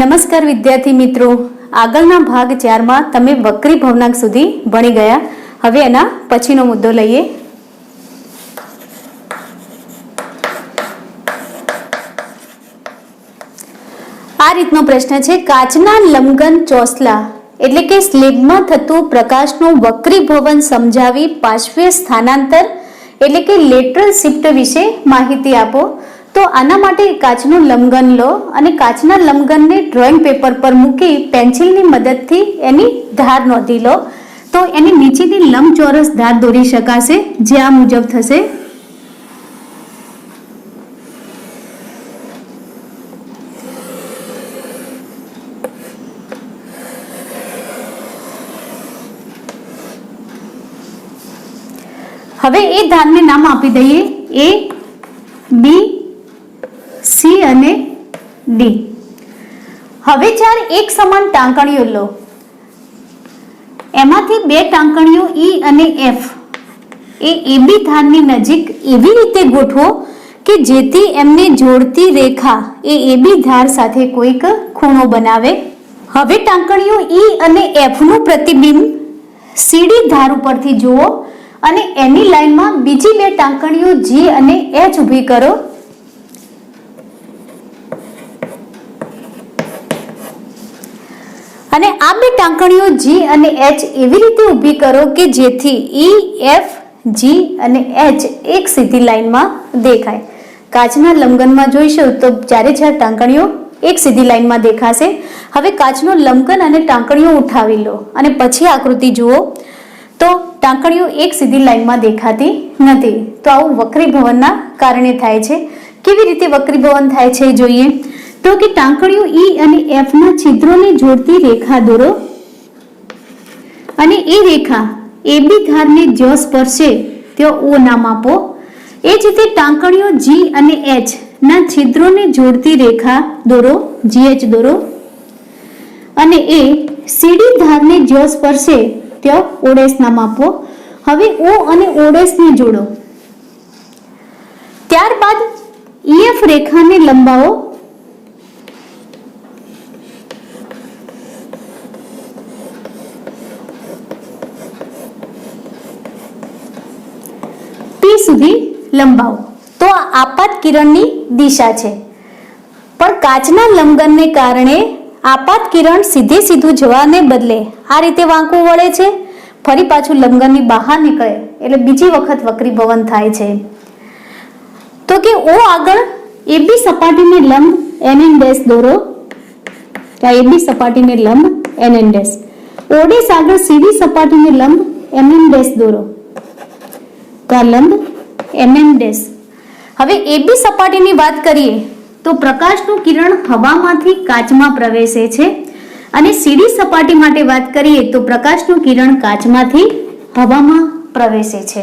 નમસ્કાર વિદ્યાર્થી મિત્રો, આગળના ભાગ 4 માં તમે વક્રી ભવનાંક સુધી ભણી ગયા. હવે એના પછીનો મુદ્દો લઈએ. આ રીતનો પ્રશ્ન છે, કાચના લંબઘન ચોસલા એટલે કે સ્લેબમાં થતું પ્રકાશનું વક્રીભવન સમજાવી પાર્શ્વીય સ્થાનાંતર એટલે કે લેટરલ શિફ્ટ વિશે માહિતી આપો. તો આના માટે કાચનું લંબઘન લો અને કાચના લંબઘનને ડ્રોઈંગ પેપર પર મૂકી પેન્સિલની મદદથી એની ધાર નોંધી લો. તો એની નીચેની લંબચોરસ ધાર દોરી શકાશે, જે આ મુજબ થશે. હવે એ ધારને નામ આપી દઈએ A, B, C અને D. હવે 4 એક સમાન ટાંકણીઓ લો. એમાંથી 2 ટાંકણીઓ E અને F એ AB ધારની નજીક એવી રીતે ગોઠવો કે જેથી એમને જોડતી રેખા એ AB ધાર સાથે કોઈક ખૂણો બનાવે. હવે ટાંકણીઓ E અને F નું પ્રતિબિંબ CD ધાર ઉપરથી જુઓ અને એની લાઈનમાં બીજી 2 ટાંકણીઓ G અને H ઊભી કરો. અને આ 2 ટાંકણીઓ G અને H એવી રીતે ઊભી કરો કે જેથી E, F, G અને H એક સીધી લાઈનમાં દેખાય. કાચના લંબઘનમાં જોઈશું તો 4 ટાંકણીઓ એક સીધી લાઈનમાં દેખાશે. હવે કાચનો લંબઘન અને ટાંકણીઓ ઉઠાવી લો અને પછી આકૃતિ જુઓ તો ટાંકણીઓ એક સીધી લાઈનમાં દેખાતી નથી. તો આવું વક્રીભવનના કારણે થાય છે. કેવી રીતે વક્રીભવન થાય છે જોઈએ તો કે ટાંકણીઓ E અને F ના છિદ્રોને જોડતી રેખા દોરો અને એ રેખા AB ધારને જ્યાં સ્પર્શે ત્યાં O નામ આપો. એ જ રીતે ટાંકણીઓ G અને H ના છિદ્રોને જોડતી રેખા દોરો, GH દોરો, અને એ CD ધારને જ્યાં સ્પર્શે ત્યાં ઓડેસ નામ આપો. હવે O અને ઓડેસ ને જોડો. ત્યારબાદ EF રેખાને લંબાવો. P સુધી લંબાવો. તો આ આપાત કિરણની દિશા છે. પણ કાચના લંબઘનને કારણે આપાત કિરણ સીધું જવાને બદલે આ રીતે વાંકું વળે છે. ફરી પાછું લંબઘનની બહાર નીકળે એટલે બીજી વખત વક્રીભવન થાય છે. તો કે O આગળ AB સપાટીને લંબ NN' દોરો. AB સપાટીને લંબ NN'. OD આગળ CD સપાટીને લંબ MN' દોરો. તો આ લંબ MN'. હવે AB સપાટીની વાત કરીએ તો પ્રકાશનું કિરણ હવામાંથી કાચમાં પ્રવેશે છે અને CD સપાટી માટે વાત કરીએ તો પ્રકાશનું કિરણ કાચમાંથી હવામાં પ્રવેશે છે.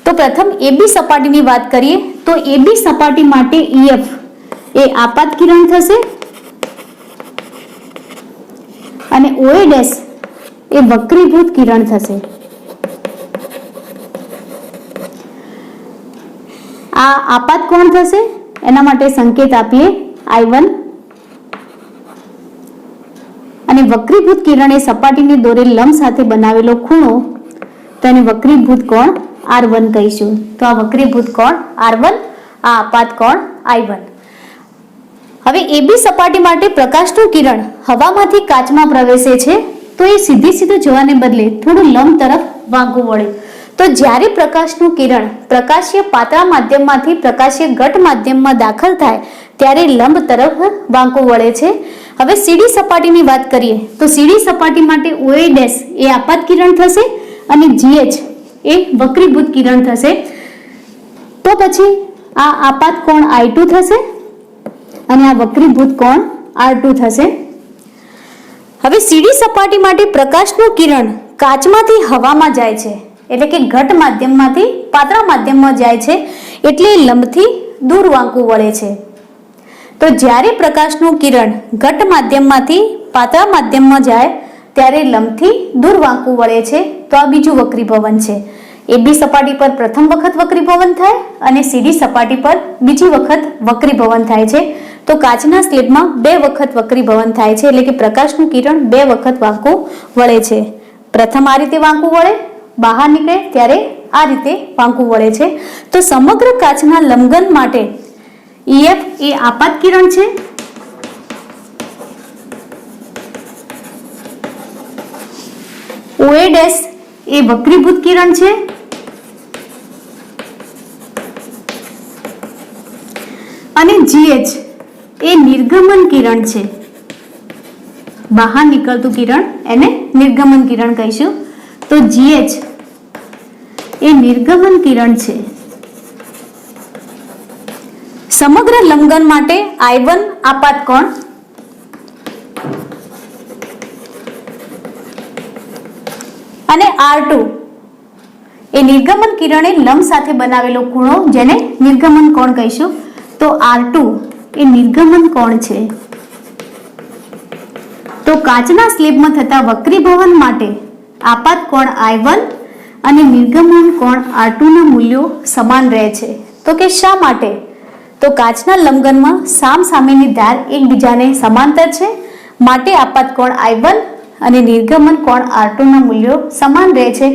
તો પ્રથમ AB સપાટીની વાત કરીએ તો AB સપાટી માટે EF એ આપાત કિરણ થશે અને OA' એ વક્રીભૂત કિરણ થશે. આ આપાત કોણ થશે એના માટે સંકેત આપીએ I1 અને વક્રીભૂત કિરણ એ સપાટીને દોરેલ લંબ સાથે બનાવેલો ખૂણો, તો એને વક્રીભૂત કોણ R1 કહીશું. તો આ વક્રીભૂત કોણ R1, આ આપાત કોણ I1. હવે AB સપાટી માટે પ્રકાશનું કિરણ હવામાંથી કાચમાં પ્રવેશે છે તો એ સીધું જવાને બદલે થોડું લંબ તરફ વાંકું વળે. તો જ્યારે પ્રકાશનું કિરણ પ્રકાશીય પાતળા માધ્યમમાંથી પ્રકાશીય ઘટ માધ્યમમાં દાખલ થાય ત્યારે લંબ તરફ વાંકું વળે છે. હવે CD સપાટીની વાત કરીએ તો CD સપાટી માટે OA' એ આપાત કિરણ થશે અને GH એ વક્રીભૂત કિરણ થશે. તો પછી આ આપાત કોણ I2 થશે અને આ વક્રીભૂત કોણ R2 થશે. હવે CD સપાટી માટે પ્રકાશનું કિરણ કાચમાંથી હવામાં જાય છે એટલે કે ઘટ માધ્યમમાંથી પાતળા માધ્યમમાં જાય છે એટલે લંબથી દૂર વાંકું વળે છે. તો જ્યારે પ્રકાશનું કિરણ ઘટ માધ્યમમાંથી પાતળા માધ્યમમાં જાય ત્યારે લંબથી દૂર વાંકું વળે છે. તો આ બીજું વક્રીભવન છે. AB સપાટી પર પ્રથમ વખત વક્રીભવન થાય અને CD સપાટી પર બીજી વખત વક્રીભવન થાય છે. તો કાચના સ્લેબમાં 2 વખત વક્રીભવન થાય છે, એટલે કે પ્રકાશનું કિરણ 2 વખત વાંકું વળે છે. પ્રથમ આ રીતે વાંકું વળે, બહાર નીકળે ત્યારે આ રીતે વાંકું વળે છે. તો સમગ્ર કાચના લંબઘન માટે EF એ આપાત કિરણ છે, OA' એ વક્રીભૂત કિરણ છે, અને GH એ નિર્ગમન કિરણ છે. બહાર નીકળતું કિરણ એને નિર્ગમન કિરણ કહીશું. તો GH એ નિર્ગમન કિરણ છે. સમગ્ર લંબઘન માટે I1 આપાત કોણ, અને R2 એ નિર્ગમન કિરણે લંબ સાથે બનાવેલો ખૂણો જેને નિર્ગમન કોણ કહીશું. તો R2 એ નિર્ગમન કોણ છે. તો કાચના સ્લેબમાં થતા વક્રીભવન માટે આપાત કોણ I1 અને નિર્ગમન કોણ R2 ના મૂલ્યો સમાન રહે છે. તો કે શા માટે? તો કાચના લંબઘનમાં સામસામેની ધાર એકબીજાને સમાંતર છે, માટે આપાત કોણ I1 અને નિર્ગમન કોણ R2 ના મૂલ્યો સમાન રહે છે.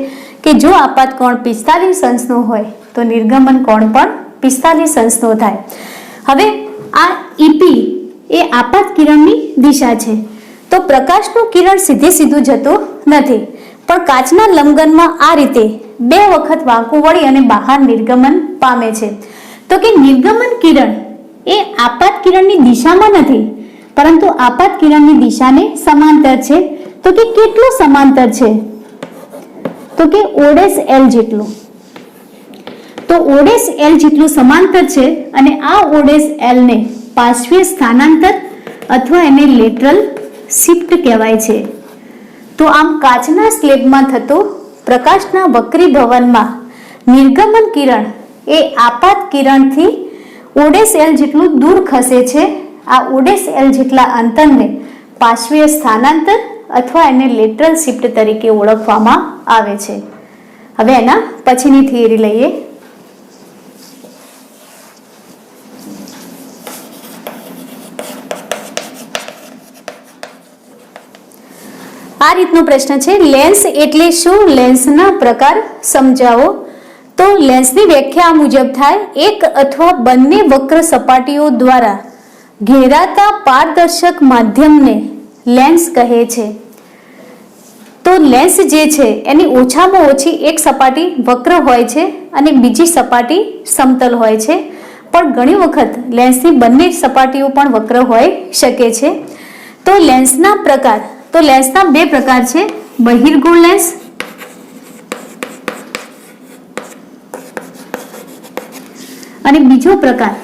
કે જો આપાત કોણ 45 અંશનો હોય તો નિર્ગમન કોણ પણ 45 અંશનો થાય. હવે આ EP એ આપાત કિરણની દિશા છે. તો પ્રકાશનું કિરણ સીધું જતું નથી, પણ કાચના લંબઘનમાં આ રીતે 2 વખત વાંકું વળી અને બહાર નિર્ગમન પામે છે. તો કે નિર્ગમન કિરણ એ આપાત કિરણની દિશામાં નથી, પરંતુ આપાત કિરણની દિશાને સમાંતર છે. તો કે કેટલું સમાંતર છે? તો કે OL જેટલું. તો OL જેટલું સમાંતર છે, અને આ OL ને પાર્શ્વીય સ્થાનાંતર અથવા એને લેટરલ શિફ્ટ કહેવાય છે. તો આમ કાચના સ્લેબમાં થતું પ્રકાશના વક્રીભવનમાં નિર્ગમન કિરણ એ આપાત કિરણથી OL જેટલું દૂર ખસે છે. આ OL જેટલા અંતરને પાર્શ્વીય સ્થાનાંતર અથવા એને લેટરલ શિફ્ટ તરીકે ઓળખવામાં આવે છે. હવે એના પછીની થિયરી લઈએ. આ રીતનો પ્રશ્ન છે, લેન્સ એટલે શું? લેન્સના પ્રકાર સમજાવો. તો લેન્સની વ્યાખ્યા આ મુજબ થાય: એક અથવા બંને વક્ર સપાટીઓ દ્વારા ઘેરાતા પારદર્શક માધ્યમને લેન્સ કહે છે. તો લેન્સ જે છે એની ઓછામાં ઓછી એક સપાટી વક્ર હોય છે અને બીજી સપાટી સમતલ હોય છે, પણ ઘણી વખત લેન્સની બંને સપાટીઓ પણ વક્ર હોઈ શકે છે. તો લેન્સના પ્રકાર, તો લેન્સના 2 પ્રકાર છે: બહિર્ગોળ લેન્સ અને બીજો પ્રકાર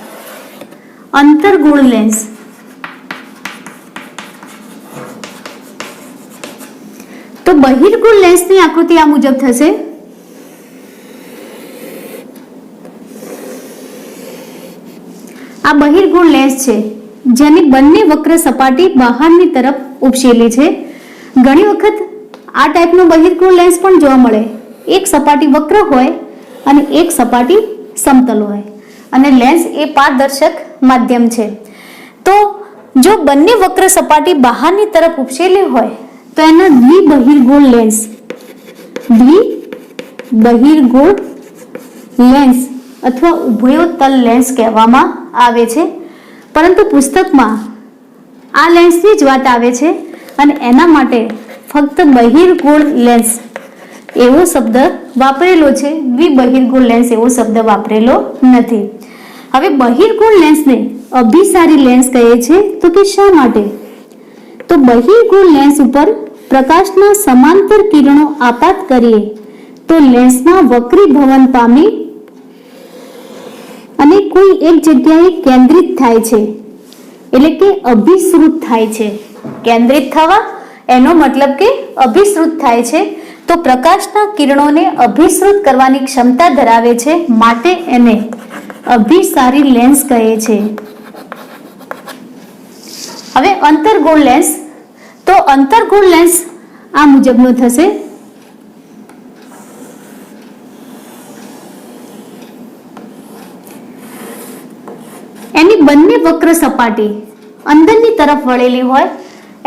અંતર્ગોળ લેન્સ. તો બહિર્ગોળ લેન્સની આકૃતિ આ મુજબ થશે. આ બહિર્ગોળ લેન્સ છે જેની બંને વક્ર સપાટી બહારની તરફ ઉપસેલી છે. ઘણી વખત આ ટાઈપનો બહિર્ગોળ લેન્સ પણ જોવા મળે. એક સપાટી વક્ર હોય અને એક સપાટી સમતલ હોય, અને લેન્સ એ પારદર્શક માધ્યમ છે. તો જો બંને વક્ર સપાટી બહારની તરફ ઉપસેલી હોય તો એના દ્વિબહિર્ગોળ લેન્સ, દ્વિબહિર્ગોળ લેન્સ અથવા ઉભયોતલ લેન્સ કહેવામાં આવે છે. પરંતુ પુસ્તકમાં આ લેન્સની જ વાત આવે છે અને એના માટે ફક્ત બહિર્ગોળ લેન્સ એવો શબ્દ વાપરેલો છે, દ્વિબહિર્ગોળ લેન્સ એવો શબ્દ વાપરેલો નથી. હવે બહિર્ગોળ લેન્સને અભિસારી લેન્સ કહે છે. તો કે શા માટે? તો બહિર્ગોળ લેન્સ ઉપર પ્રકાશના સમાંતર કિરણો આપાત કરીએ તો લેન્સમાં વક્રીભવન પામી અને કોઈ એક જગ્યાએ કેન્દ્રિત થાય છે, એટલે કે અભિશ્રુત થાય છે. કેન્દ્રિત થવા એનો મતલબ કે અભિશ્રુત થાય છે. તો પ્રકાશના કિરણોને અભિશ્રુત કરવાની ક્ષમતા ધરાવે છે, માટે એને અભિસારી લેન્સ કહે છે. હવે અંતર્ગોળ લેન્સ, તો અંતર્ગોળ લેન્સ આ મુજબનો થશે. એની બંને વક્ર સપાટી અંદરની તરફ વળેલી હોય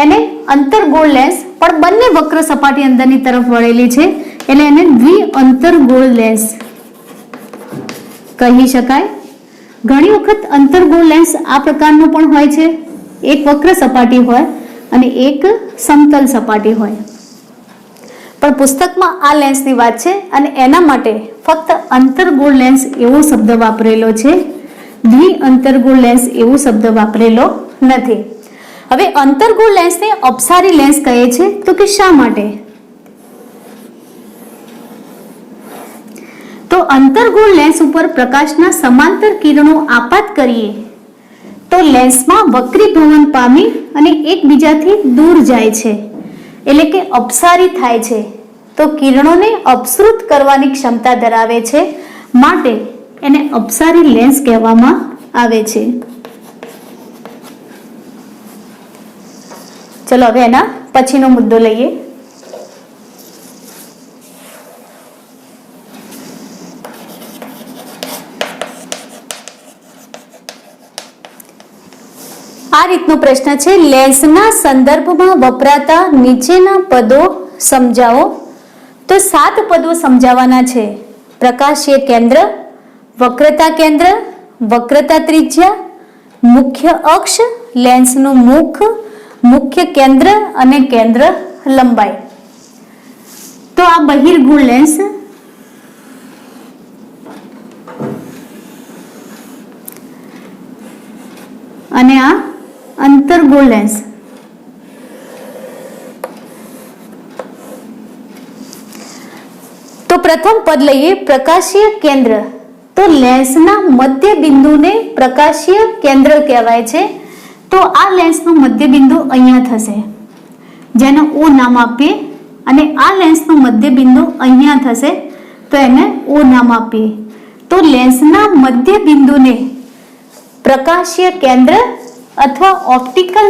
એને અંતર્ગોળ લેન્સ, પણ બંને વક્ર સપાટી અંદરની તરફ વળેલી છે એટલે એને દ્વિઅંતર્ગોળ લેન્સ કહી શકાય. ઘણી વખત અંતર્ગોળ લેન્સ આ પ્રકારનો પણ હોય છે, એક વક્ર સપાટી હોય અને એક સમતલ સપાટી હોય, પણ પુસ્તકમાં આ લેન્સની વાત છે અને એના માટે ફક્ત અંતર્ગોળ લેન્સ એવો શબ્દ વાપરેલો છે, દ્વિઅંતર્ગોળ લેન્સ એવો શબ્દ વાપરેલો નથી. હવે અંતર્ગોળ લેન્સને અપસારી લેન્સ કહે છે, તો કે શા માટે? તો અંતર્ગોળ લેન્સ ઉપર પ્રકાશના સમાંતર કિરણો આપાત કરીએ તો લેન્સમાં વક્રીભવન પામી અને એકબીજાથી દૂર જાય છે, એટલે કે અપસારી થાય છે. તો કિરણોને અપસૃત કરવાની ક્ષમતા ધરાવે છે, માટે એને અપસારી લેન્સ કહેવામાં આવે છે. ચલો હવે એના પછીનો મુદ્દો લઈએ. આ રીતનો પ્રશ્ન છે, લેન્સના સંદર્ભમાં વપરાતા નીચેના પદો સમજાવો. તો 7 પદો સમજાવવાના છે. પ્રકાશીય કેન્દ્ર, વક્રતા કેન્દ્ર, વક્રતા ત્રિજ્યા, મુખ્ય અક્ષ, લેન્સનું મુખ, મુખ્ય કેન્દ્ર અને કેન્દ્ર લંબાઈ. તો આ બહિર્ગોળ લેન્સ અને આ અંતર્ગોળ લેન્સ. તો પ્રથમ પદ લઈએ, પ્રકાશીય કેન્દ્ર. તો લેન્સના મધ્ય બિંદુને પ્રકાશીય કેન્દ્ર કહેવાય છે. તો આ લેન્સનું મધ્ય બિંદુ અહીંયા થશે, જેને O નામ આપીએ, અને આ લેન્સનું મધ્ય બિંદુ અહીંયા થશે, તો એને O નામ આપીએ. તો લેન્સના મધ્ય બિંદુને પ્રકાશીય કેન્દ્ર અથવા ઓપ્ટિકલ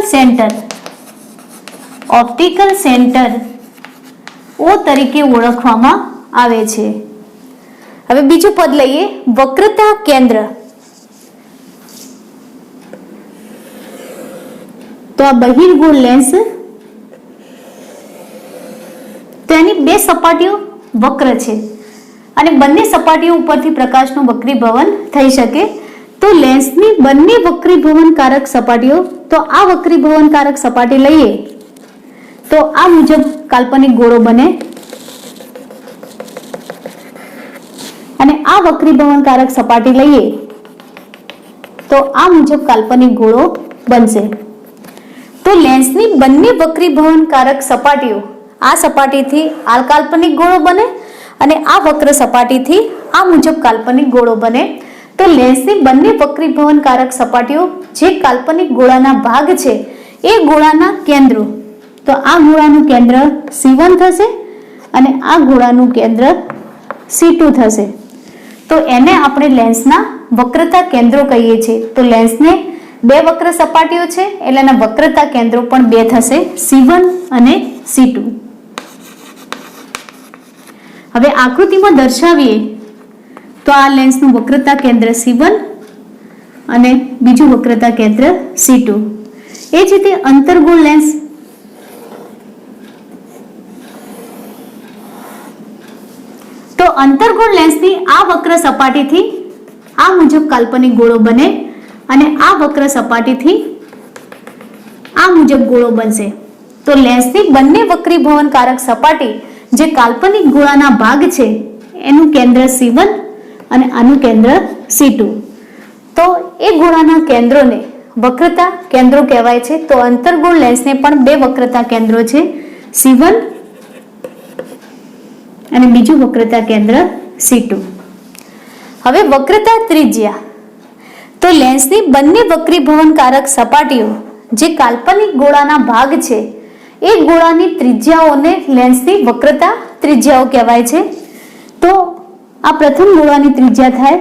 સેન્ટર O તરીકે ઓળખવામાં આવે છે. હવે બીજું પદ લઈએ, વક્રતા કેન્દ્ર. તો આ બહિર્ગોળ લેન્સ, તેની 2 સપાટીઓ વક્ર છે અને બંને સપાટીઓ ઉપરથી પ્રકાશનું વક્રીભવન થઈ શકે. તો લેન્સની બંને વક્રીભવનકારક સપાટીઓ, તો આ વક્રીભવનકારક સપાટી લઈએ તો આ મુજબ કાલ્પનિક ગોળો બને, અને આ વક્રીભવનકારક સપાટી લઈએ તો આ મુજબ કાલ્પનિક ગોળો બનશે. તો લેન્સની બંને વક્રીભવનકારક સપાટીઓ, આ સપાટીથી આ કાલ્પનિક ગોળો બને અને આ વક્ર સપાટીથી આ મુજબ કાલ્પનિક ગોળો બને. તો લેન્સની બંને વક્રીભવનકારક સપાટીઓ જે કાલ્પનિક ગોળાના ભાગ છે એ ગોળાના કેન્દ્રો, તો આ ગોળાનું કેન્દ્ર C1 થશે અને આ ગોળાનું કેન્દ્ર C2 થશે. તો એને આપણે લેન્સના વક્રતા કેન્દ્રો કહીએ છીએ. તો લેન્સને 2 વક્ર સપાટીઓ છે એટલે એના વક્રતા કેન્દ્રો પણ 2 થશે, C1 અને C2. હવે આકૃતિમાં દર્શાવીએ તો આ લેન્સનું વક્રતા કેન્દ્ર C1 અને બીજું વક્રતા કેન્દ્ર C2. એ જ રીતે અંતર્ગોળ લેન્સ, તો અંતર્ગોળ લેન્સની આ વક્ર સપાટીથી આ મુજબ કાલ્પનિક ગોળો બને અને આ વક્ર સપાટીથી આ મુજબ ગોળો બનશે. તો લેન્સની બંને વક્રીભવનકારક સપાટી જે કાલ્પનિક ગોળાના ભાગ છે એનું કેન્દ્ર C1 અને આનું કેન્દ્ર C2. તો એ ગોળાના કેન્દ્રોને વક્રતા કેન્દ્રો કહેવાય છે. તો અંતર્ગોળ લેન્સને પણ 2 વક્રતા કેન્દ્રો છે, C1 અને બીજું વક્રતા કેન્દ્ર C2. હવે વક્રતા ત્રિજ્યા. તો લેન્સની બંને વક્રીભવનકારક સપાટીઓ જે કાલ્પનિક ગોળાના ભાગ છે એ ગોળાની ત્રિજ્યાઓને લેન્સની વક્રતા ત્રિજ્યાઓ કહેવાય છે. તો આ પ્રથમ ગોળાની ત્રિજ્યા થાય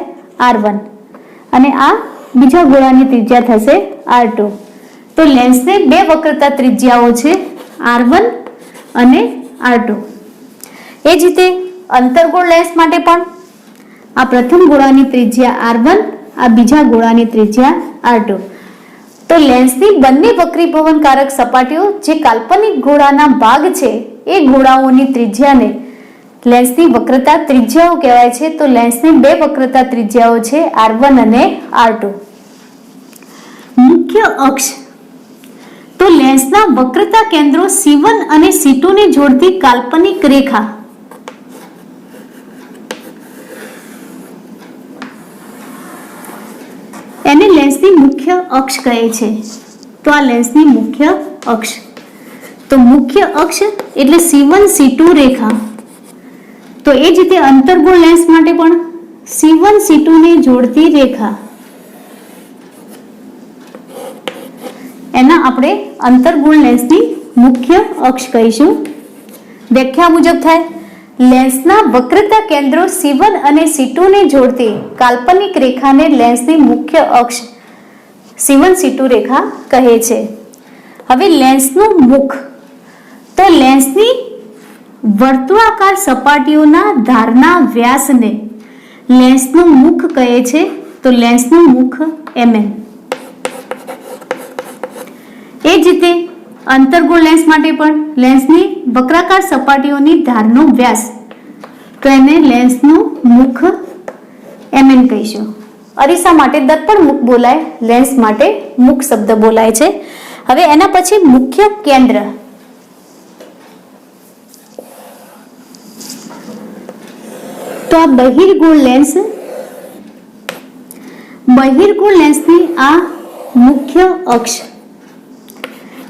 R1 અને આ બીજા ગોળાની ત્રિજ્યા થશે R2. તો લેન્સને 2 વક્રતા ત્રિજ્યાઓ છે, R1 અને R2. એ જ રીતે અંતર્ગોળ લેન્સ માટે પણ આ પ્રથમ ગોળાની ત્રિજ્યા R1 આ બીજા ગોળાની ત્રિજ્યા r2. તો લેન્સની બંને વક્રીભવનકારક સપાટીઓ જે કાલ્પનિક ગોળાના ભાગ છે એ ગોળાઓની ત્રિજ્યાને લેન્સની વક્રતા ત્રિજ્યાઓ કહેવાય છે. તો લેન્સની બે વક્રતા ત્રિજ્યાઓ છે r1 અને r2. મુખ્ય અક્ષ તો લેન્સના વક્રતા કેન્દ્રો C1 અને C2 ને જોડતી કાલ્પનિક રેખા એને લેન્સની મુખ્ય અક્ષ કહે છે. તો આ લેન્સની મુખ્ય અક્ષ. તો મુખ્ય અક્ષ એટલે C1 C2 રેખા. તો એ જ રીતે અંતર્ગોળ લેન્સ માટે પણ C1 C2 ને જોડતી રેખા એના આપણે અંતર્ગોળ લેન્સની મુખ્ય અક્ષ કહીશું. વ્યાખ્યા મુજબ થાય લેન્સના વક્રતા કેન્દ્રો C1 અને C2 ને જોડતી કાલ્પનિક રેખાને લેન્સની મુખ્ય અક્ષ C1 C2 રેખા કહે છે. હવે લેન્સનું મુખ તો લેન્સની વર્તુળાકાર સપાટીઓના ધારના વ્યાસને લેન્સનું મુખ કહે છે. તો લેન્સનું મુખ mm. એ જ રીતે અંતર્ગોળ લેન્સ માટે પણ લેન્સની વક્રાકાર સપાટીઓની ધારનો વ્યાસ તો એને લેન્સનું મુખ mm કહીશું. અરીસા માટે દર્પણ મુખ બોલાય, લેન્સ માટે મુખ શબ્દ બોલાય છે. હવે એના પછી મુખ્ય કેન્દ્ર. તો આ બહિર્ગોળ લેન્સની આ મુખ્ય અક્ષ.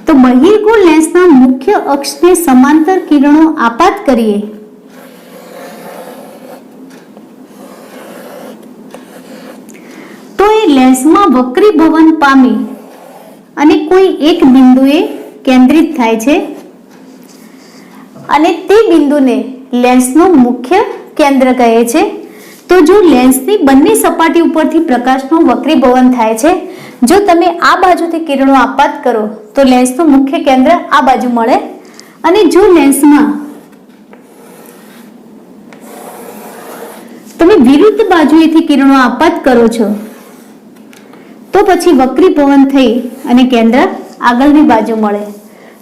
તો બહિર્ગોળ લેન્સના મુખ્ય અક્ષને સમાંતર કિરણો આપાત કરીએ તો એ લેન્સમાં વક્રીભવન પામી અને કોઈ એક બિંદુએ કેન્દ્રિત થાય છે અને તે બિંદુને લેન્સનું મુખ્ય કેન્દ્ર કહે છે. તો જો લેન્સની બંને સપાટી ઉપરથી પ્રકાશનું વક્રીભવન થાય છે, જો તમે આ બાજુથી કિરણો આપાત કરો તો લેન્સનું મુખ્ય કેન્દ્ર આ બાજુ મળે અને જો લેન્સમાં તમે વિરુદ્ધ બાજુએથી કિરણો આપાત કરો છો તો પછી વક્રીભવન થઈ અને કેન્દ્ર આગળની બાજુ મળે.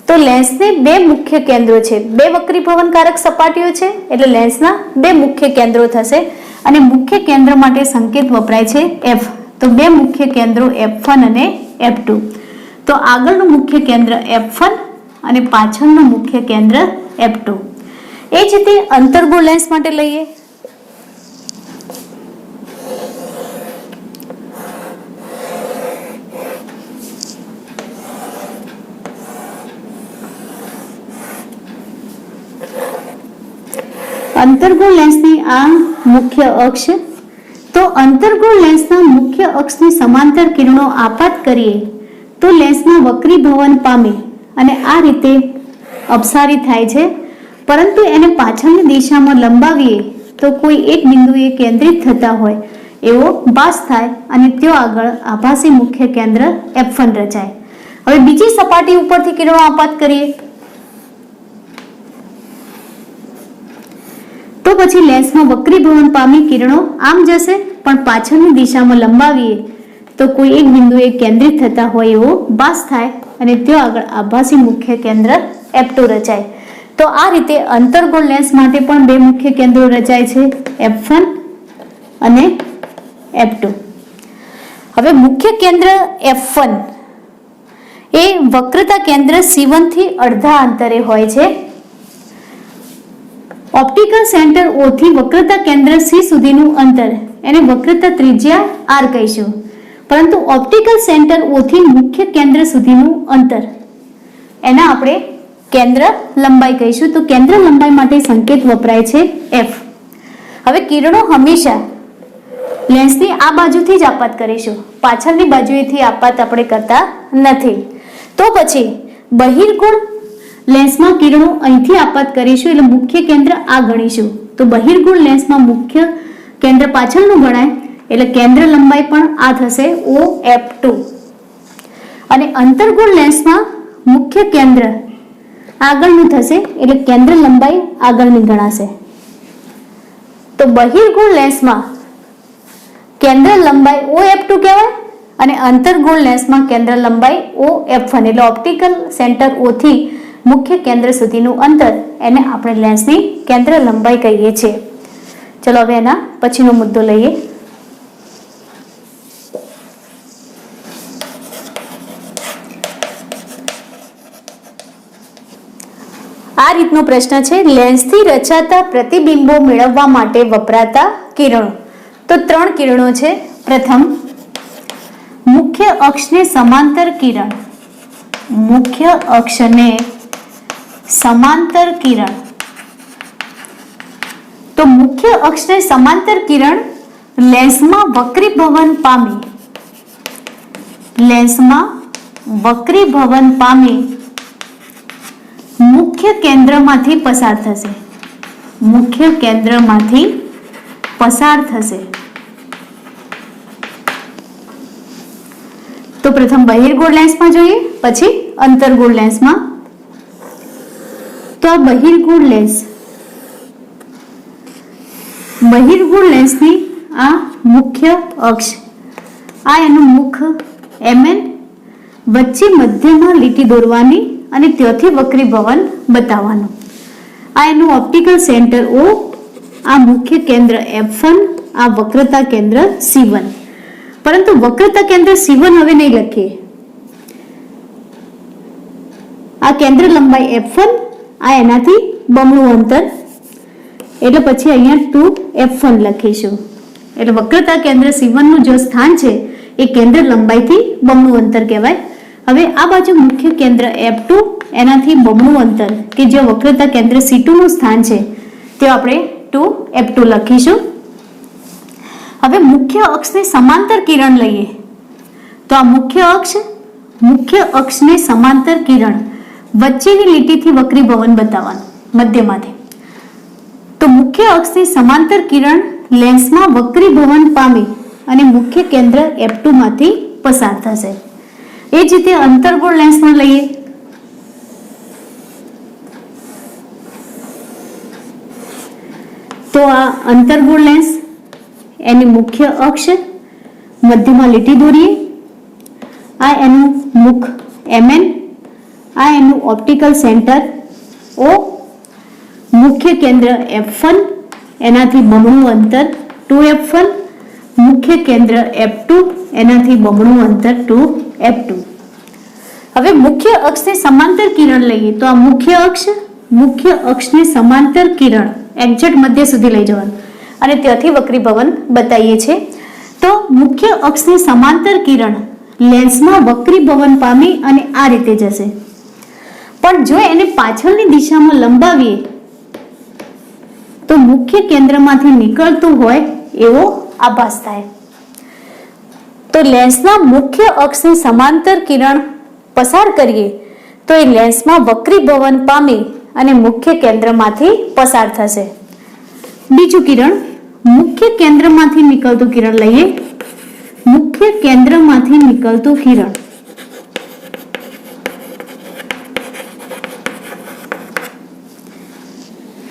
તો લેન્સને બે મુખ્ય કેન્દ્રો છે, બે વક્રીભવનકારક સપાટીઓ છે એટલે લેન્સના બે મુખ્ય કેન્દ્રો થશે અને મુખ્ય કેન્દ્ર માટે સંકેત વપરાય છે F. તો બે મુખ્ય કેન્દ્રો F1 અને F2. તો આગળનું મુખ્ય કેન્દ્ર F1 અને પાછળનું મુખ્ય કેન્દ્ર F2. એ જ રીતે અંતર્ગોળ લેન્સ માટે લઈએ અંતર્ગોળ લેન્સની આ મુખ્ય અક્ષ. તો અંતર્ગોળ લેન્સના મુખ્ય અક્ષની સમાંતર કિરણો આપાત કરીએ તો લેન્સમાં વક્રીભવન પામે અને આ રીતે અપસારી થાય છે, પરંતુ એને પાછળની દિશામાં લંબાવીએ તો કોઈ એક બિંદુએ કેન્દ્રિત થતા હોય એવો ભાસ થાય અને ત્યો આગળ આભાસી મુખ્ય કેન્દ્ર F1 રચાય. હવે બીજી સપાટી ઉપરથી કિરણો આપાત કરીએ તો પછી લેન્સમાં વક્રીભવન પામી કિરણો આમ જશે પણ પાછળની દિશામાં લંબાવીએ તો કોઈ એક બિંદુએ કેન્દ્રિત થતા હોય એવો ભાસ થાય અને ત્યો આગળ આભાસી મુખ્ય કેન્દ્ર F2 રચાય. તો આ રીતે અંતર્ગોળ લેન્સ માટે પણ બે મુખ્ય કેન્દ્રો રચાય છે F1 અને F2. હવે મુખ્ય કેન્દ્ર F1 એ વક્રતા કેન્દ્ર C1 થી અડધા અંતરે હોય છે. ઓપ્ટિકલ સેન્ટર O થી વક્રતા કેન્દ્ર C સુધીનું અંતર એને વક્રતા ત્રિજ્યા R કહીશું, પરંતુ ઓપ્ટિકલ સેન્ટર O થી મુખ્ય કેન્દ્ર સુધીનું અંતર એના આપણે કેન્દ્ર લંબાઈ કહીશું. તો કેન્દ્ર લંબાઈ માટે સંકેત વપરાય છે F. હવે કિરણો હંમેશા લેન્સની આ બાજુથી જ આપાત કરીશું, પાછળની બાજુએથી આપાત આપણે કરતા નથી. તો પછી બહિર્ગોળ લેન્સમાં કિરણો અહીંથી આપાત કરીશું એટલે મુખ્ય કેન્દ્ર આ ગણીશું. તો બહિર્ગોળ લેન્સમાં મુખ્ય કેન્દ્ર પાછળનું ગણાય એટલે કેન્દ્ર લંબાઈ પણ આ થશે OF2 અને અંતર્ગોળ લેન્સમાં મુખ્ય કેન્દ્ર આગળનું થશે એટલે કેન્દ્ર લંબાઈ આગળની ગણાશે. તો બહિર્ગોળ લેન્સમાં કેન્દ્ર લંબાઈ OF2 કહેવાય અને અંતર્ગોળ લેન્સમાં કેન્દ્ર લંબાઈ OF1 એટલે ઓપ્ટિકલ સેન્ટર O થી મુખ્ય કેન્દ્ર સુધીનું અંતર એને આપણે લેન્સની કેન્દ્ર લંબાઈ કહીએ છીએ. ચલો હવે એના પછીનો મુદ્દો લઈએ. આ રીતનો પ્રશ્ન છે, લેન્સથી રચાતા પ્રતિબિંબો મેળવવા માટે વપરાતા કિરણો. તો 3 કિરણો છે. પ્રથમ મુખ્ય અક્ષને સમાંતર કિરણ, મુખ્ય અક્ષને સમાંતર કિરણ. તો મુખ્ય અક્ષને સમાંતર કિરણ લેન્સમાં વક્રીભવન પામી, લેન્સમાં વક્રીભવન પામી મુખ્ય કેન્દ્રમાંથી પસાર થશે, મુખ્ય કેન્દ્રમાંથી પસાર થશે. તો પ્રથમ બહિર્ગોળ લેન્સમાં જોઈએ, પછી અંતર્ગોળ લેન્સમાં. તો આ બહિર્ગોળ લેન્સ, બહિર્ગોળ લેન્સની આ મુખ્ય અક્ષ, આ એનું મુખ MN, વચ્ચે મધ્યમાં લીટી દોરવાની અને ત્યાંથી વક્રીભવન બતાવવાનું. આ એનું ઓપ્ટિકલ સેન્ટર O, આ મુખ્ય કેન્દ્ર F1, આ વક્રતા કેન્દ્ર C1. પરંતુ વક્રતા કેન્દ્ર C1 હવે નહીં લખીએ. આ કેન્દ્ર લંબાઈ F1, આ એનાથી બમણું અંતર, એટલે પછી અહીંયા 2F1 લખીશું. એટલે વક્રતા કેન્દ્ર C1 નું જે સ્થાન છે એ કેન્દ્ર લંબાઈથી બમણું અંતર કહેવાય. હવે આ બાજુ મુખ્ય કેન્દ્ર F2, એનાથી બમણું અંતર કે જે વક્રતા કેન્દ્ર C2 નું સ્થાન છે તે આપણે 2F2 લખીશું. હવે મુખ્ય અક્ષને સમાંતર કિરણ લઈએ. તો આ મુખ્ય અક્ષને સમાંતર કિરણ વચ્ચેની લીટીથી વક્રીભવન બતાવવાનું મધ્યમાંથી. તો મુખ્ય અક્ષની સમાંતર કિરણ લેન્સમાં વક્રીભવન પામી અને મુખ્ય કેન્દ્ર F2 માંથી પસાર થશે. એ જ રીતે અંતર્ગોળ લેન્સમાં લઈએ. તો આ અંતર્ગોળ લેન્સ, એની મુખ્ય અક્ષ, મધ્યમાં લીટી દોરીએ. આ એનું મુખ MN, આ એનું ઓપ્ટિકલ સેન્ટર O, મુખ્ય કેન્દ્ર F1, એનાથી બમણું અંતર 2F1, મુખ્ય કેન્દ્ર F2, એનાથી બમણું અંતર 2F2. હવે મુખ્ય અક્ષને સમાંતર કિરણ લઈએ. તો આ મુખ્ય અક્ષને સમાંતર કિરણ એક્ઝેક્ટ મધ્ય સુધી લઈ જવાનું અને ત્યાંથી વક્રીભવન બતાવીએ છીએ. તો મુખ્ય અક્ષને સમાંતર કિરણ લેન્સમાં વક્રીભવન પામી અને આ રીતે જશે. પણ જો એને પાછળની દિશામાં લંબાવીએ તો મુખ્ય કેન્દ્રમાંથી નીકળતું હોય એવો આભાસ થાય. તો લેન્સના મુખ્ય અક્ષને સમાંતર કિરણ પસાર કરીએ તો એ લેન્સમાં વક્રીભવન પામી અને મુખ્ય કેન્દ્રમાંથી પસાર થશે. બીજું કિરણ, મુખ્ય કેન્દ્રમાંથી નીકળતું કિરણ લઈએ. મુખ્ય કેન્દ્રમાંથી નીકળતું કિરણ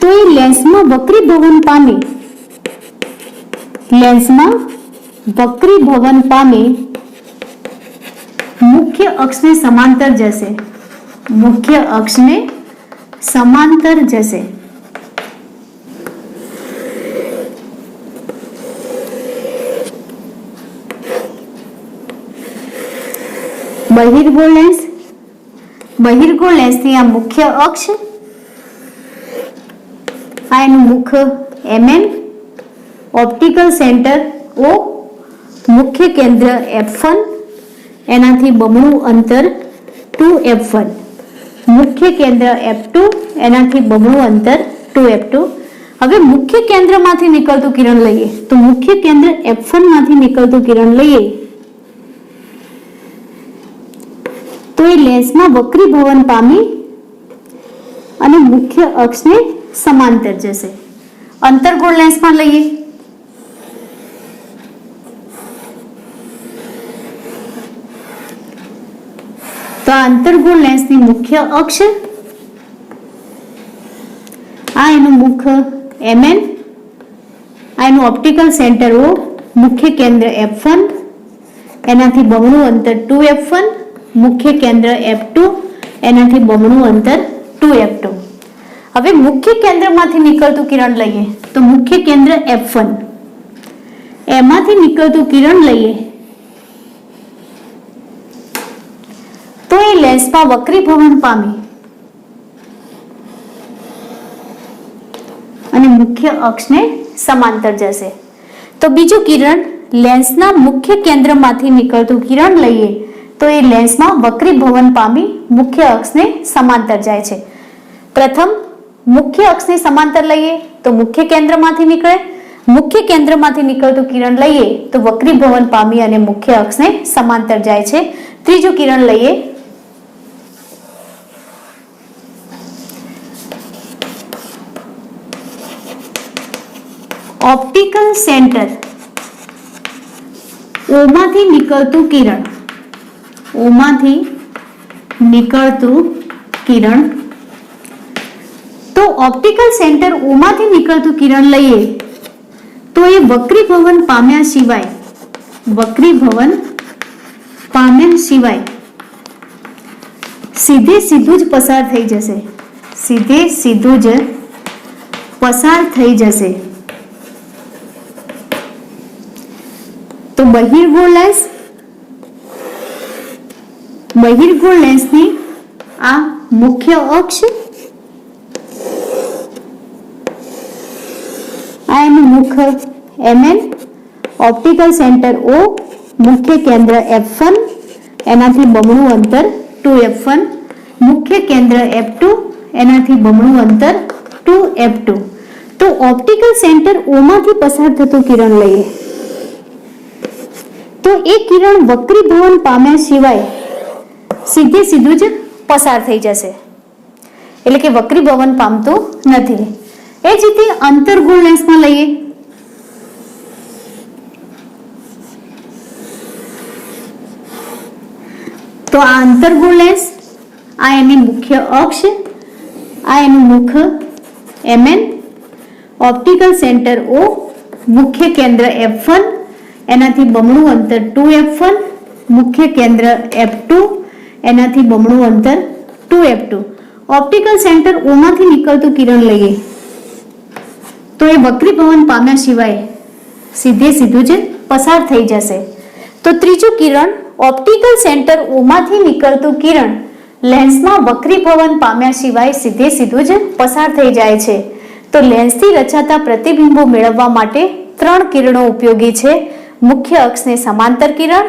તો એ લેન્સમાં વક્રીભવન પામી, લેન્સમાં વક્રીભવન પામી મુખ્ય અક્ષને સમાંતર જશે, મુખ્ય અક્ષને સમાંતર જશે. બહિર્ગોળ લેન્સ, બહિર્ગોળ લેન્સની આ મુખ્ય અક્ષ, આ એનું મુખ MN, ઓપ્ટિકલ સેન્ટર O, મુખ્ય કેન્દ્ર F1, એનાથી બમણું અંતર 2F1, મુખ્ય કેન્દ્ર F2, એનાથી બમણું અંતર 2F2. હવે મુખ્ય કેન્દ્રમાંથી નીકળતું કિરણ લઈએ. તો મુખ્ય કેન્દ્ર F1 માંથી નીકળતું કિરણ લઈએ તો એ લેન્સમાં વક્રીભવન પામી અને મુખ્ય અક્ષને સમાંતર જશે. અંતર્ગોળ લેન્સમાં લઈએ. તો આ અંતર્ગોળ લેન્સની મુખ્ય અક્ષ, આ એનું મુખ MN, આ એનું ઓપ્ટિકલ સેન્ટર O, મુખ્ય કેન્દ્ર F1 એનાથી બમણું અંતર 2F1, મુખ્ય કેન્દ્ર F2 એનાથી બમણું અંતર 2F2. હવે મુખ્ય કેન્દ્રમાંથી નીકળતું કિરણ લઈએ તો મુખ્ય કેન્દ્ર F1 એમાંથી નીકળતું કિરણ લઈએ તો એ લેન્સમાં વક્રીભવન પામી અને મુખ્ય અક્ષને સમાંતર જશે. તો બીજું કિરણ લેન્સના મુખ્ય કેન્દ્રમાંથી નીકળતું કિરણ લઈએ તો એ લેન્સમાં વક્રીભવન પામી મુખ્ય અક્ષને સમાંતર જાય છે. પ્રથમ મુખ્ય અક્ષને સમાંતર લઈએ તો મુખ્ય કેન્દ્રમાંથી નીકળે, મુખ્ય કેન્દ્રમાંથી નીકળતું કિરણ લઈએ તો વક્રીભવન પામી અને મુખ્ય અક્ષને સમાંતર જાય છે. ત્રીજું કિરણ લઈએ ઓપ્ટિકલ સેન્ટર ઓમાંથી નીકળતું કિરણ, ઓમાંથી નીકળતું કિરણ. તો ઓપ્ટિકલ સેન્ટર ઓમાંથી નીકળતું કિરણ લઈએ તો એ વક્રીભવન પામ્યા સિવાય સીધું જ પસાર થઈ જશે. તો બહિર્ગોળ લેન્સની આ મુખ્ય અક્ષ, આ એનું મુખ MN, ઓપ્ટિકલ સેન્ટર O, મુખ્ય કેન્દ્ર F1 એનાથી બમણું અંતર 2F1, મુખ્ય કેન્દ્ર F2 એનાથી બમણું અંતર 2F2. તો ઓપ્ટિકલ સેન્ટર O માંથી પસાર થતું કિરણ લઈએ તો એ કિરણ વક્રીભવન પામ્યા સિવાય સીધું જ પસાર થઈ જશે, એટલે કે વક્રીભવન પામતું નથી. એ જ રીતે અંતર્ગોળ લેન્સમાં લઈએ તો આ અંતર્ગોળ લેન્સ, આ એની મુખ્ય અક્ષ, આ એનું મુખ MN, ઓપ્ટિકલ સેન્ટર O, મુખ્ય કેન્દ્ર F1 એનાથી બમણું અંતર 2F1, મુખ્ય કેન્દ્ર F2 એનાથી બમણું અંતર 2F2. ઓપ્ટિકલ સેન્ટર O માંથી નીકળતું કિરણ લઈએ તો એ વક્રીભવન પામ્યા સિવાય સીધું જ પસાર થઈ જશે. તો ત્રીજું કિરણ ઓપ્ટિકલ સેન્ટર O માંથી નીકળતું કિરણ લેન્સમાં વક્રીભવન પામ્યા સિવાય સીધું જ પસાર થઈ જાય છે. તો લેન્સથી રચાતા પ્રતિબિંબો મેળવવા માટે 3 કિરણો ઉપયોગી છે: મુખ્ય અક્ષને સમાંતર કિરણ,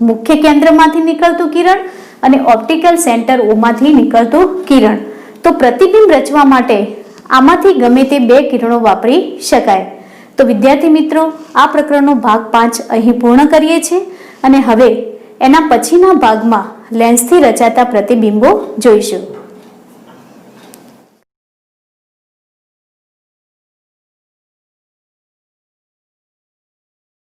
મુખ્ય કેન્દ્રમાંથી નીકળતું કિરણ અને ઓપ્ટિકલ સેન્ટર O માંથી નીકળતું કિરણ. તો પ્રતિબિંબ રચવા માટે આમાંથી ગમે તે 2 કિરણો વાપરી શકાય. તો વિદ્યાર્થી મિત્રો, આ પ્રકરણનો ભાગ 5 અહીં પૂર્ણ કરીએ છીએ અને હવે એના પછીના ભાગમાં લેન્સથી રચાતા પ્રતિબિંબો જોઈશું.